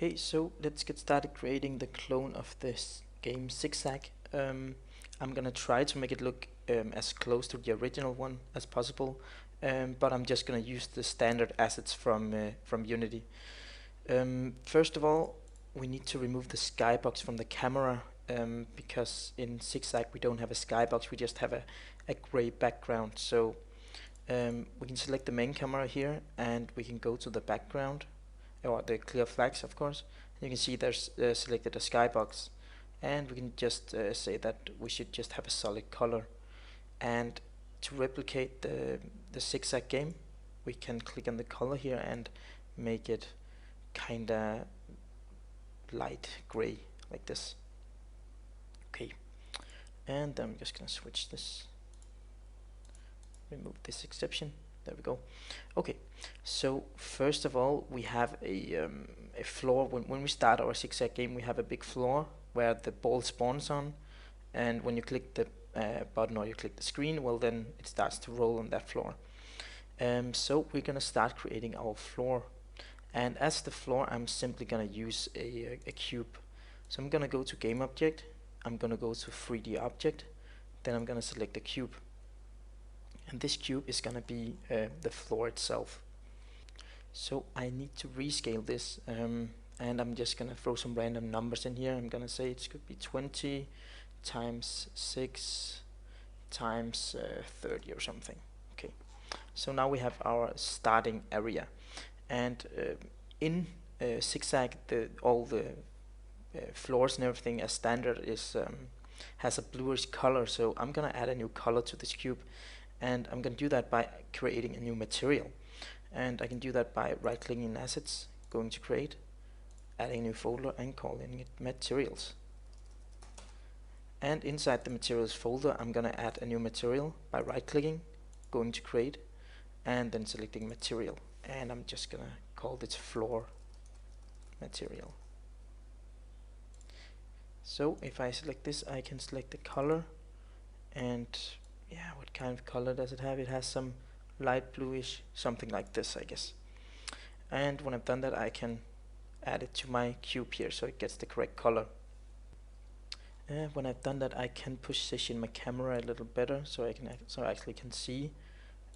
Okay, so let's get started creating the clone of this game ZigZag. I'm gonna try to make it look as close to the original one as possible, but I'm just gonna use the standard assets from Unity. First of all, we need to remove the skybox from the camera because in ZigZag we don't have a skybox, we just have a gray background. So we can select the main camera here and we can go to the background, or the clear flags of course. You can see there's selected a skybox, and we can just say that we should just have a solid color. And to replicate the ZigZag game, we can click on the color here and make it kinda light gray like this. Okay, and I'm just gonna switch this, remove this exception. There we go. Okay, so first of all we have a floor. When we start our ZigZag game, we have a big floor where the ball spawns on, and when you click the button or you click the screen, well then it starts to roll on that floor. So we're gonna start creating our floor, and as the floor I'm simply gonna use a cube. So I'm gonna go to game object, I'm gonna go to 3D object, then I'm gonna select the cube, and this cube is gonna be the floor itself. So I need to rescale this, and I'm just gonna throw some random numbers in here. I'm gonna say it could be 20 times 6 times 30 or something. Okay, so now we have our starting area, and in ZigZag all the floors and everything as standard is has a bluish color. So I'm gonna add a new color to this cube, and I'm gonna do that by creating a new material. And I can do that by right clicking in assets, going to create, adding a new folder and calling it materials. And inside the materials folder I'm gonna add a new material by right clicking, going to create, and then selecting material, and I'm just gonna call this floor material. So if I select this, I can select the color, and yeah, what kind of color does it have? It has some light bluish, something like this, I guess. And when I've done that, I can add it to my cube here so it gets the correct color. When I've done that, I can position my camera a little better so I actually can see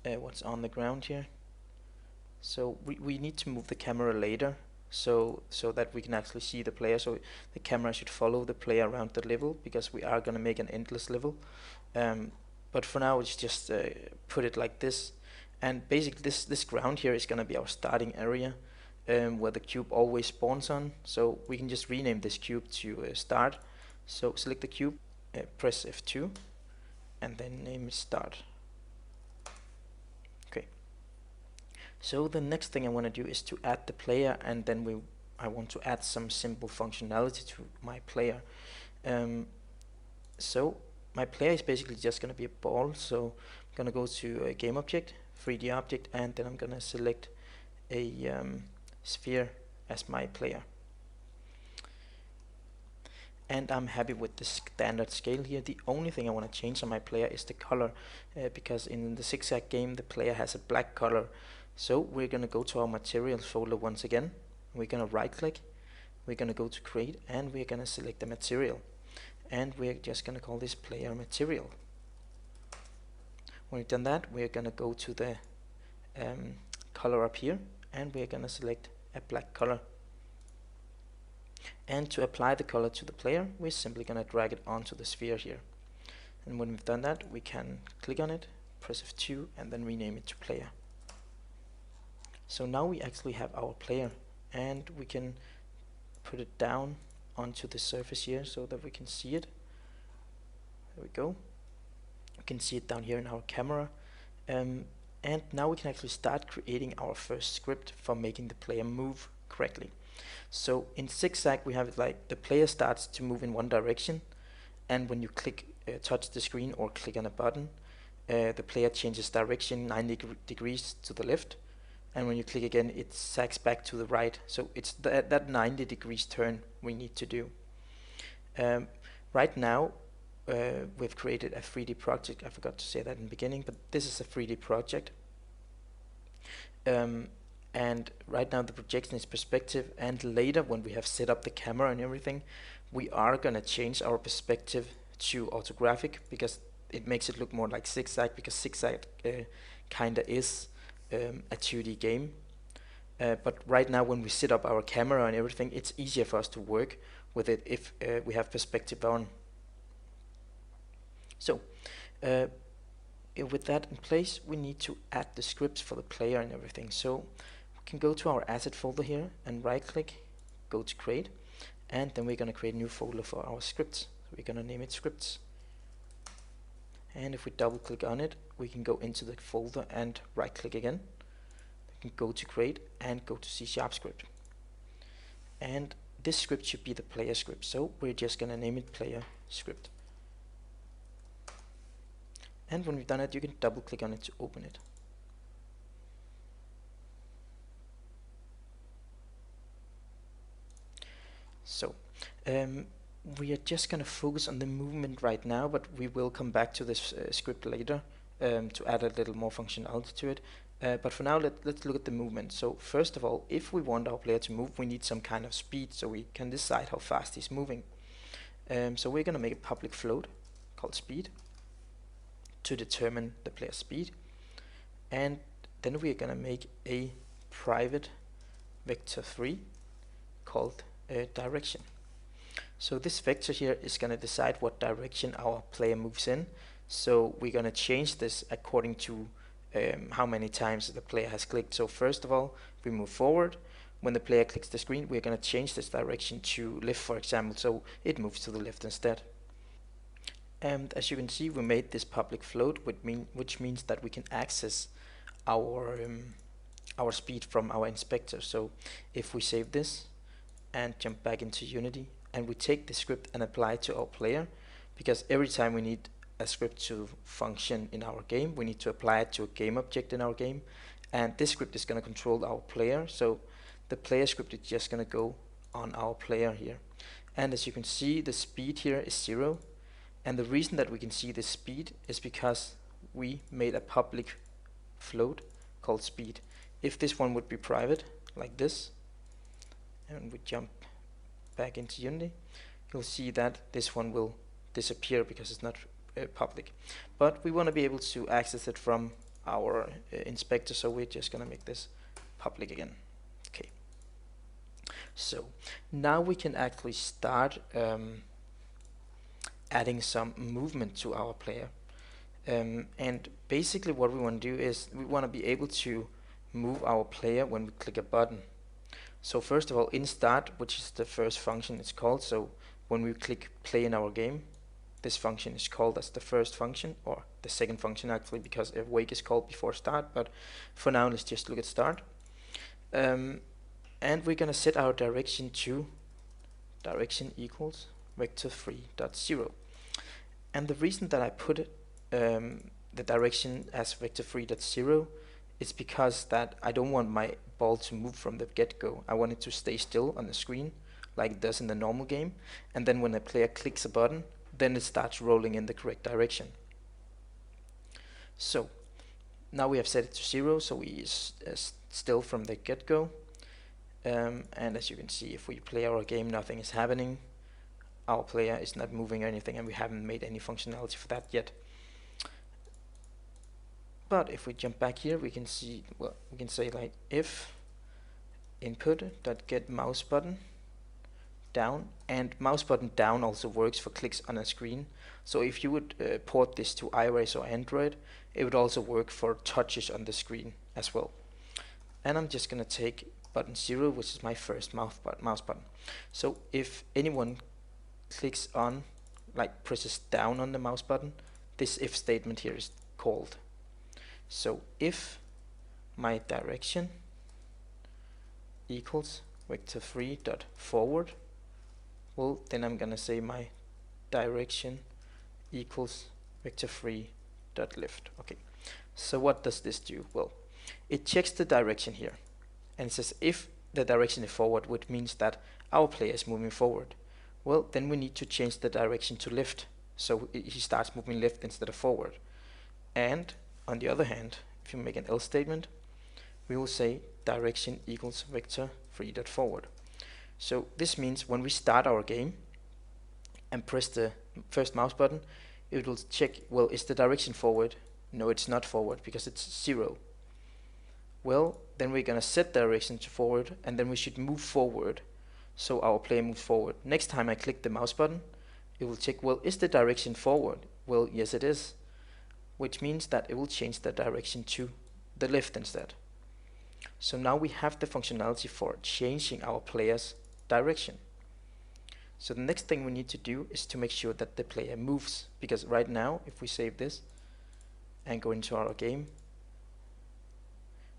what's on the ground here. So we need to move the camera later so that we can actually see the player. So the camera should follow the player around the level, because we are gonna make an endless level. But for now, it's just put it like this. And basically this ground here is gonna be our starting area, where the cube always spawns on. So we can just rename this cube to start. So select the cube, press F2, and then name it start. Okay. So the next thing I want to do is to add the player, and then I want to add some simple functionality to my player. So my player is basically just going to be a ball. So I'm going to go to a game object, 3D object, and then I'm going to select a sphere as my player. And I'm happy with the standard scale here. The only thing I want to change on my player is the color, because in the ZigZag game the player has a black color. So we're going to go to our materials folder once again. We're going to right click, we're going to go to create, and we're going to select the material, and we're just going to call this player material. When we've done that, we're going to go to the color up here, and we're going to select a black color. And to apply the color to the player, we're simply going to drag it onto the sphere here. And when we've done that, we can click on it, press F2, and then rename it to player. So now we actually have our player, and we can put it down onto the surface here so that we can see it. There we go. We can see it down here in our camera. And now we can actually start creating our first script for making the player move correctly. So in ZigZag we have it like the player starts to move in one direction, and when you click touch the screen or click on a button, the player changes direction 90 degrees to the left, and when you click again it sags back to the right. So it's that 90 degrees turn we need to do. Right now we've created a 3D project. I forgot to say that in the beginning, but this is a 3D project. and right now the projection is perspective, and later when we have set up the camera and everything, we are gonna change our perspective to orthographic because it makes it look more like ZigZag, because ZigZag kinda is a 2D game. But right now when we set up our camera and everything, it's easier for us to work with it if we have perspective on. So with that in place, we need to add the scripts for the player and everything. So we can go to our asset folder here and right click, go to create, and then we're going to create a new folder for our scripts. So we're going to name it scripts. And if we double click on it, we can go into the folder and right click again. We can go to create and go to C# script. And this script should be the player script. So we're just going to name it player script. And when we've done it, you can double click on it to open it. So we are just going to focus on the movement right now, but we will come back to this script later to add a little more functionality to it. But for now, let's look at the movement. So first of all, if we want our player to move, we need some kind of speed so we can decide how fast he's moving. So we're going to make a public float called speed to determine the player's speed, and then we're going to make a private vector 3 called direction. So this vector here is going to decide what direction our player moves in. So we're going to change this according to how many times the player has clicked. So first of all, we move forward. When the player clicks the screen, we're going to change this direction to left, for example, so it moves to the left instead. And as you can see, we made this public float, which means that we can access our speed from our inspector. So if we save this and jump back into Unity, and we take the script and apply it to our player, because every time we need a script to function in our game, we need to apply it to a game object in our game, and this script is going to control our player. So the player script is just going to go on our player here, and as you can see, the speed here is 0. And the reason that we can see this speed is because we made a public float called speed. If this one would be private, like this, and we jump back into Unity, you'll see that this one will disappear because it's not public. But we want to be able to access it from our inspector, so we're just going to make this public again. Okay. So now we can actually start adding some movement to our player, and basically what we want to do is we want to be able to move our player when we click a button. So first of all, in start, which is the first function it's called, so when we click play in our game, this function is called as the first function, or the second function actually, because wake is called before start, but for now let's just look at start. And we're going to set our direction to direction equals vector3.0. And the reason that I put the direction as vector3.0 is because that I don't want my ball to move from the get-go. I want it to stay still on the screen like it does in the normal game, and then when the player clicks a button, then it starts rolling in the correct direction. So now we have set it to 0, so we still from the get-go, and as you can see, if we play our game, nothing is happening. Our player is not moving or anything, and we haven't made any functionality for that yet. But if we jump back here, we can see, well, we can say like if input.get mouse button down, and mouse button down also works for clicks on a screen. So if you would port this to iOS or Android, it would also work for touches on the screen as well. And I'm just gonna take button 0, which is my first mouse button. So if anyone clicks on, like presses down on the mouse button, this if statement here is called. So if my direction equals vector3.forward, well, then I'm gonna say my direction equals vector3.left. Okay, so what does this do? Well, it checks the direction here, and it says if the direction is forward, which means that our player is moving forward. Well, then we need to change the direction to left, so he starts moving left instead of forward. And on the other hand, if you make an else statement, we will say direction equals vector 3.forward. So this means when we start our game and press the first mouse button, it will check, well, is the direction forward? No, it's not forward because it's 0. Well, then we're gonna set the direction to forward, and then we should move forward so our player moves forward. Next time I click the mouse button, it will check, well, is the direction forward? Well, yes it is, which means that it will change the direction to the left instead. So now we have the functionality for changing our player's direction. So the next thing we need to do is to make sure that the player moves, because right now if we save this and go into our game,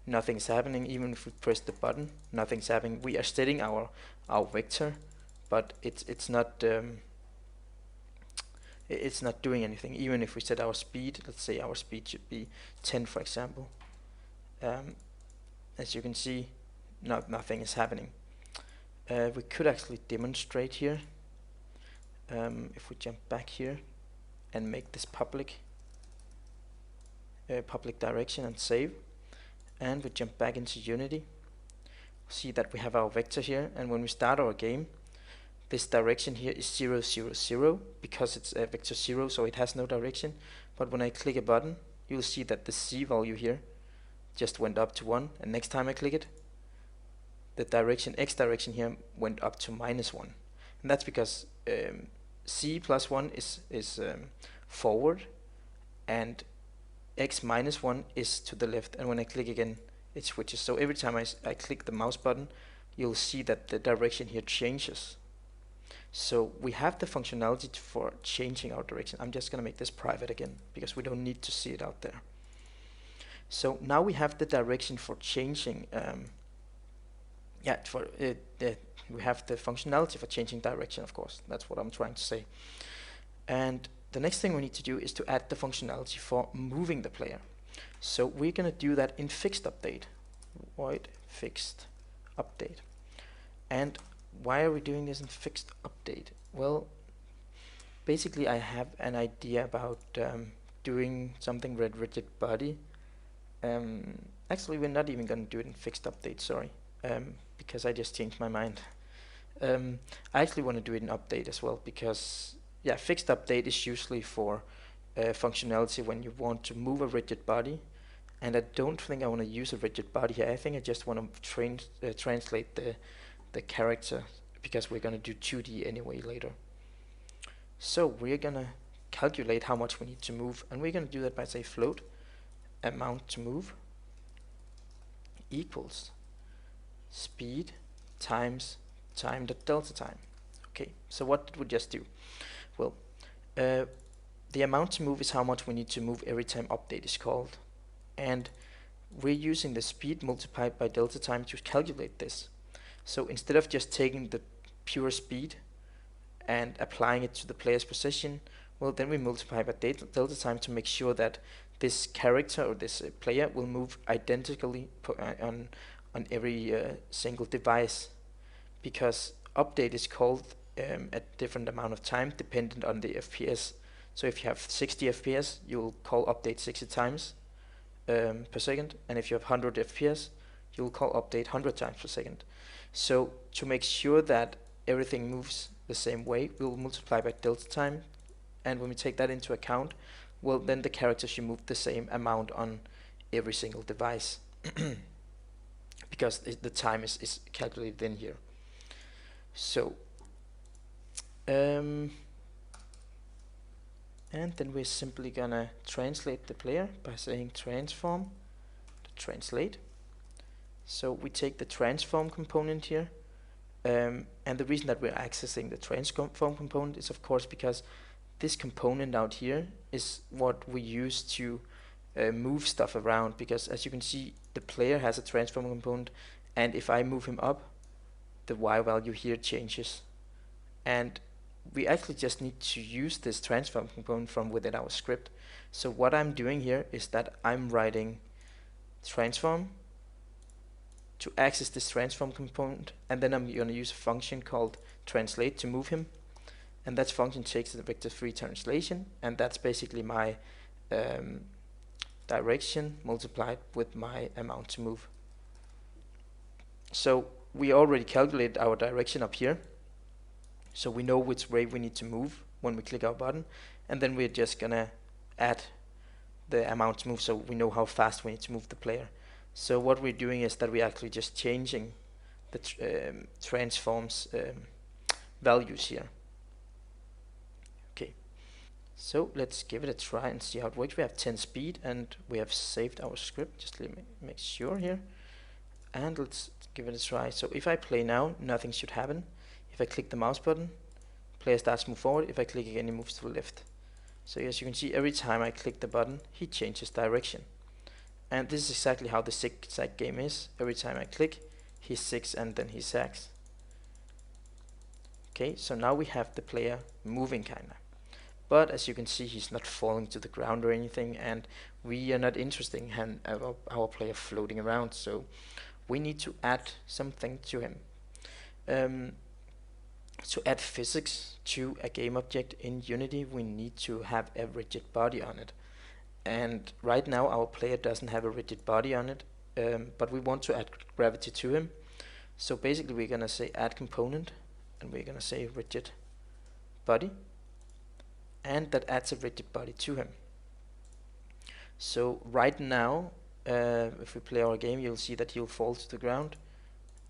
nothing's happening. Even if we press the button, nothing's happening. We are setting our vector, but it's not doing anything. Even if we set our speed, let's say our speed should be 10 for example, as you can see, nothing is happening. We could actually demonstrate here. If we jump back here and make this public direction and save, and we jump back into Unity, see that we have our vector here, and when we start our game, this direction here is 0, 0, 0 because it's a vector 0, so it has no direction. But when I click a button, you'll see that the C value here just went up to 1, and next time I click it, the direction, X direction here, went up to -1, and that's because C plus 1 is forward, and X minus 1 is to the left, and when I click again, it switches. So every time I click the mouse button, you'll see that the direction here changes. So we have the functionality for changing our direction. I'm just going to make this private again, because we don't need to see it out there. So now we have the direction for changing, we have the functionality for changing direction, of course. That's what I'm trying to say. And the next thing we need to do is to add the functionality for moving the player. So we're going to do that in fixed update. Void fixed update. And why are we doing this in fixed update? Well, basically I have an idea about doing something with rigid body. Actually, we're not even going to do it in fixed update, sorry, because I just changed my mind. I actually want to do it in update as well, because fixed update is usually for functionality when you want to move a rigid body, and I don't think I want to use a rigid body here. I think I just want to translate the character, because we're going to do 2D anyway later. So we're going to calculate how much we need to move, and we're going to do that by, say, float amount to move equals speed times time delta time. Okay, so what did we just do? Well, the amount to move is how much we need to move every time update is called, and we're using the speed multiplied by delta time to calculate this. So instead of just taking the pure speed and applying it to the player's position, well, then we multiply by delta time to make sure that this character or this player will move identically on every single device, because update is called at different amount of time dependent on the FPS. So if you have 60 FPS, you'll call update 60 times per second, and if you have 100 FPS, you'll call update 100 times per second. So to make sure that everything moves the same way, we'll multiply by delta time, and when we take that into account, well, then the character should move the same amount on every single device, because the time is calculated in here. So and then we're simply gonna translate the player by saying transform to translate. So we take the transform component here, and the reason that we're accessing the transform component is of course because this component out here is what we use to move stuff around, because as you can see, the player has a transform component, and if I move him up, the Y value here changes, and we actually just need to use this transform component from within our script. So what I'm doing here is that I'm writing transform to access this transform component, and then I'm going to use a function called translate to move him, and that function takes the vector 3 translation, and that's basically my direction multiplied with my amount to move. So we already calculated our direction up here, so we know which way we need to move when we click our button, and then we're just gonna add the amount to move so we know how fast we need to move the player. So what we're doing is that we're actually just changing the transforms values here. Okay, so let's give it a try and see how it works. We have 10 speed and we have saved our script. Just let me make sure here, and let's give it a try. So if I play now, nothing should happen. If I click the mouse button, player starts to move forward. If I click again, he moves to the left. So as you can see, every time I click the button, he changes direction. And this is exactly how the ZigZag game is. Every time I click, he zigs and then he zags. Okay, so now we have the player moving kinda. But as you can see, he's not falling to the ground or anything, and we are not interested in our player floating around, so we need to add something to him. To add physics to a game object in Unity, we need to have a rigid body on it. And right now our player doesn't have a rigid body on it, but we want to add gravity to him. So basically we're gonna say add component, and we're gonna say rigid body, and that adds a rigid body to him. So right now, if we play our game, you'll see that he'll fall to the ground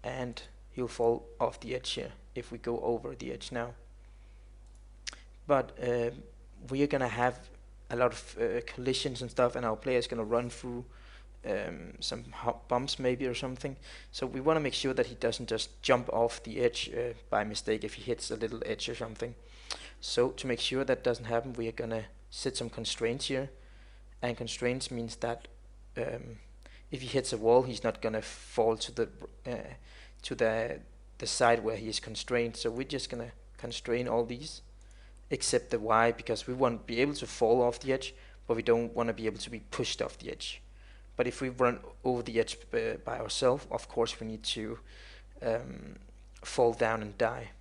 and he'll fall off the edge here if we go over the edge now. But we are gonna have a lot of collisions and stuff, and our player is gonna run through some bumps maybe or something. So we want to make sure that he doesn't just jump off the edge by mistake if he hits a little edge or something. So to make sure that doesn't happen, we are gonna set some constraints here, and constraints means that if he hits a wall, he's not gonna fall to the side where he is constrained. So we're just gonna constrain all these except the Y, because we want to be able to fall off the edge, but we don't want to be able to be pushed off the edge. But if we run over the edge by ourselves, of course we need to fall down and die.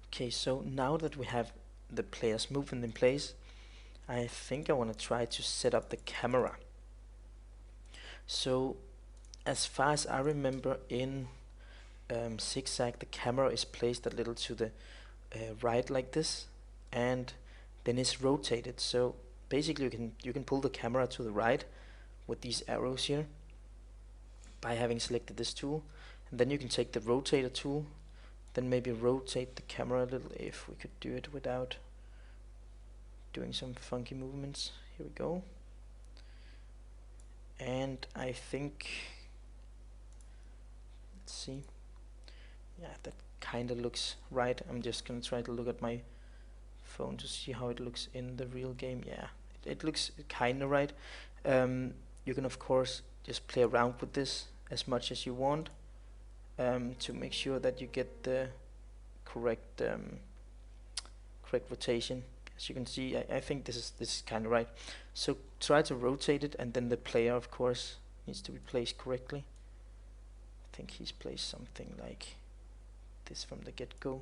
Okay, so now that we have the player's movement in place, I think I want to try to set up the camera. So as far as I remember in ZigZag, the camera is placed a little to the right like this, and then it's rotated. So basically you can pull the camera to the right with these arrows here by having selected this tool, and then you can take the rotator tool, then maybe rotate the camera a little, if we could do it without doing some funky movements. Here we go. And I think, let's see, yeah, that kind of looks right. I'm just gonna try to look at my phone to see how it looks in the real game. Yeah, it looks kind of right. You can of course just play around with this as much as you want to make sure that you get the correct correct rotation. As you can see, I think this is kind of right. So try to rotate it, and then the player of course needs to be placed correctly. I think he's placed something like this from the get-go.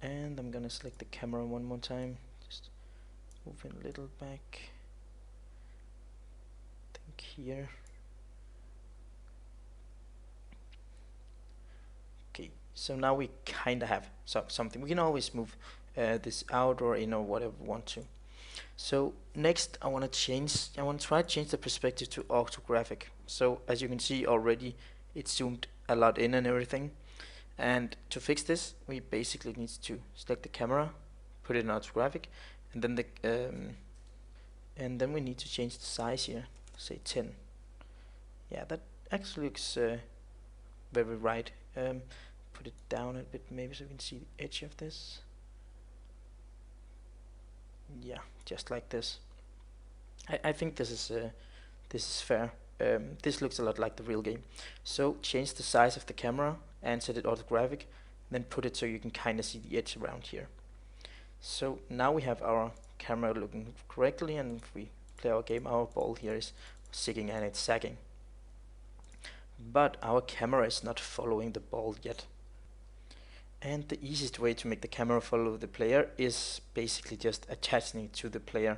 And I'm gonna select the camera one more time, just move it a little back, I think here. Okay, so now we kinda have something. We can always move this out or in or whatever we want to. So next I want to try to change the perspective to orthographic. So as you can see already, it's zoomed a lot in and everything. And to fix this, we basically need to select the camera, put it in orthographic, and then we need to change the size here, say 10. Yeah, that actually looks very right. Put it down a bit maybe so we can see the edge of this. Yeah, just like this. I think this is fair. This looks a lot like the real game. So change the size of the camera and set it orthographic, then put it so you can kind of see the edge around here. So now we have our camera looking correctly, and if we play our game, our ball here is zigging and it's sagging. But our camera is not following the ball yet. And the easiest way to make the camera follow the player is basically just attaching it to the player.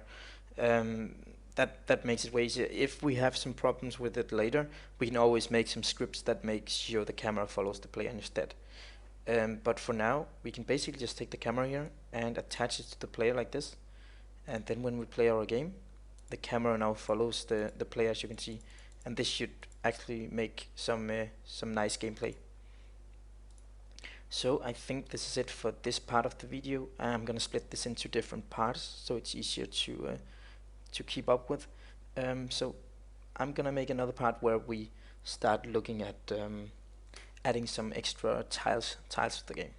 that makes it way easier. If we have some problems with it later, we can always make some scripts that make sure the camera follows the player instead. But for now, we can basically just take the camera here and attach it to the player like this, and then when we play our game, the camera now follows the player, as you can see, and this should actually make some nice gameplay. So I think this is it for this part of the video. I'm gonna split this into different parts so it's easier to keep up with. So I'm gonna make another part where we start looking at adding some extra tiles to the game.